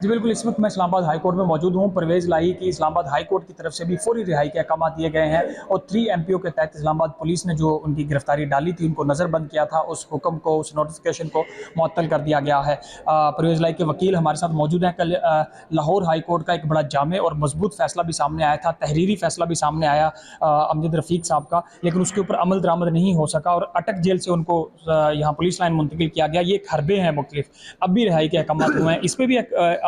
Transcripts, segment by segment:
जी बिल्कुल, इस वक्त मैं इस्लामाबाद हाई कोर्ट में मौजूद हूँ। परवेज़ इलाही की इस्लामाबाद हाई कोर्ट की तरफ से भी फौरी रिहाई के अहकाम दिए गए हैं और 3 MPO के तहत इस्लामाबाद पुलिस ने जो उनकी गिरफ्तारी डाली थी, उनको नज़रबंद किया था, उस हुक्म को, उस नोटिफिकेशन को मुअत्तल कर दिया गया है। परवेज़ इलाही के वकील हमारे साथ मौजूद हैं। कल लाहौर हाई कोर्ट का एक बड़ा जामे और मजबूत फैसला भी सामने आया था, तहरीरी फैसला भी सामने आया अमजद रफ़ीक साहब का, लेकिन उसके ऊपर अमल दरामद नहीं हो सका और अटक जेल से उनको यहाँ पुलिस लाइन मुंतकिल किया गया। ये हरबे हैं मुख्तलिफ, अब भी रिहाई के अहकाम हुए हैं, इस पर भी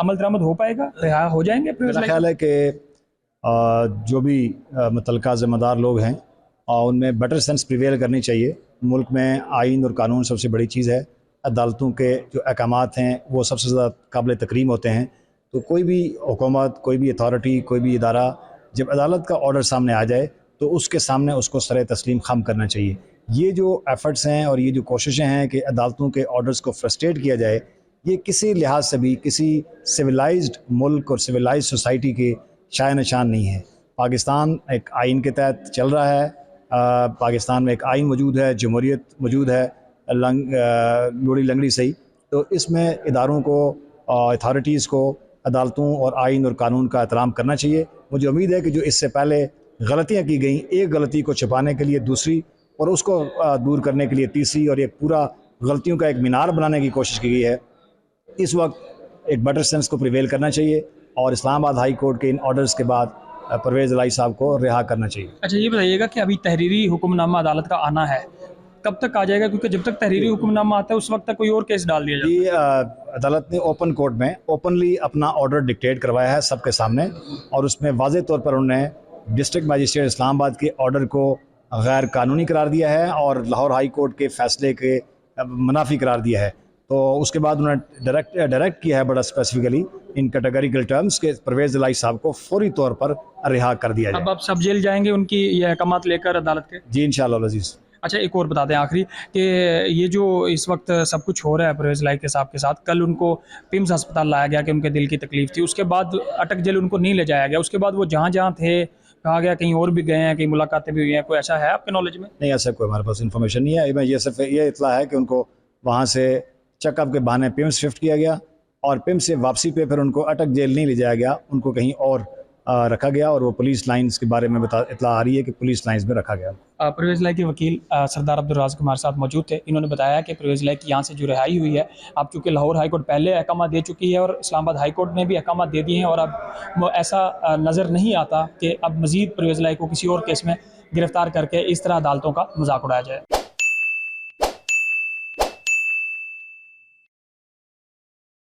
अमल दरामद हो पाएगा, रिहा हो जाएंगे? मेरा ख्याल है कि जो भी मुतल्लिका ज़िम्मेदार लोग हैं उनमें बेटर सेंस प्रिवेल करनी चाहिए। मुल्क में आइन और कानून सबसे बड़ी चीज़ है। अदालतों के जो अहकामात हैं वो सबसे ज़्यादा काबिल तकरीम होते हैं। तो कोई भी हुकूमत, कोई भी अथॉरिटी, कोई भी इदारा जब अदालत का ऑर्डर सामने आ जाए तो उसके सामने उसको सरे तस्लीम खम करना चाहिए। ये जो एफ़र्ट्स हैं और ये जो कोशिशें हैं कि अदालतों के ऑर्डर्स को फ्रस्ट्रेट किया जाए, ये किसी लिहाज से भी किसी सिविलाइज्ड मुल्क और सिविलाइज्ड सोसाइटी के शान निशान नहीं है। पाकिस्तान एक आइन के तहत चल रहा है। पाकिस्तान में एक आइन मौजूद है, जमहूरियत मौजूद है, लोड़ी लंगड़ी सही। तो इसमें इदारों को, अथॉरिटीज़ को अदालतों और आइन और कानून का एहतराम करना चाहिए। मुझे उम्मीद है कि जो इससे पहले गलतियाँ की गई, एक गलती को छुपाने के लिए दूसरी और उसको दूर करने के लिए तीसरी, और एक पूरा गलतियों का एक मीनार बनाने की कोशिश की गई है, इस वक्त एक बेटर सेंस को प्रिवेल करना चाहिए और इस्लामाबाद हाई कोर्ट के इन ऑर्डर्स के बाद परवेज़ इलाही साहब को रिहा करना चाहिए। अच्छा, ये बताइएगा कि अभी तहरीरी हुक्मनामा अदालत का आना है, कब तक आ जाएगा? क्योंकि जब तक तहरीरी हुक्मनामा आता है उस वक्त तक कोई और केस डाल दिया जाता है। ये अदालत ने ओपन कोर्ट में ओपनली अपना ऑर्डर डिक्टेट करवाया है सबके सामने, और उसमें वाज़ेह तौर पर उन्होंने डिस्ट्रिक्ट मजिस्ट्रेट इस्लामाबाद के ऑर्डर को गैर कानूनी करार दिया है और लाहौर हाई कोर्ट के फैसले के मुनाफी करार दिया है। तो उसके बाद उन्होंने डायरेक्ट किया है बड़ा स्पेसिफिकली इन कैटेगरिकल टर्म्स के परवेज़ इलाही साहब को फौरी तौर पर रिहा कर दिया जाए। अब आप सब जेल जाएंगे उनकी ये अहकामात लेकर अदालत के? जी इंशाअल्लाह अज़ीज़। अच्छा, एक और बता दें आखिरी कि ये जो इस वक्त सब कुछ हो रहा है परवेज़ इलाही के साहब के साथ, कल उनको पिम्स अस्पताल लाया गया कि उनके दिल की तकलीफ थी, उसके बाद अटक जेल उनको नहीं ले जाया गया, उसके बाद वो जहाँ जहाँ थे कहा गया कहीं और भी गए हैं, कहीं मुलाकातें भी हुई हैं, कोई ऐसा है आपके नॉलेज में? नहीं, ऐसा कोई हमारे पास इन्फॉर्मेशन नहीं है। मैं ये सिर्फ ये इतला है कि उनको वहाँ से चेकअप के बहाने पिम्स शिफ्ट किया गया और पिम्स से वापसी पे फिर उनको अटक जेल नहीं ले जाया गया, उनको कहीं और रखा गया, और वो पुलिस लाइंस के बारे में इतला आ रही है कि पुलिस लाइंस में रखा गया। परवेज़ इलाही के वकील सरदार अब्दुल राज़िक हमारे साथ मौजूद थे। इन्होंने बताया कि परवेज़ इलाही की यहाँ से जो रिहाई हुई है, अब चूँकि लाहौर हाई कोर्ट पहले अहकाम दे चुकी है और इस्लामाबाद हाई कोर्ट ने भी अहकाम दे दिए हैं, और अब ऐसा नज़र नहीं आता कि अब मज़ीद परवेज़ इलाही को किसी और केस में गिरफ्तार करके इस तरह अदालतों का मजाक उड़ाया जाए।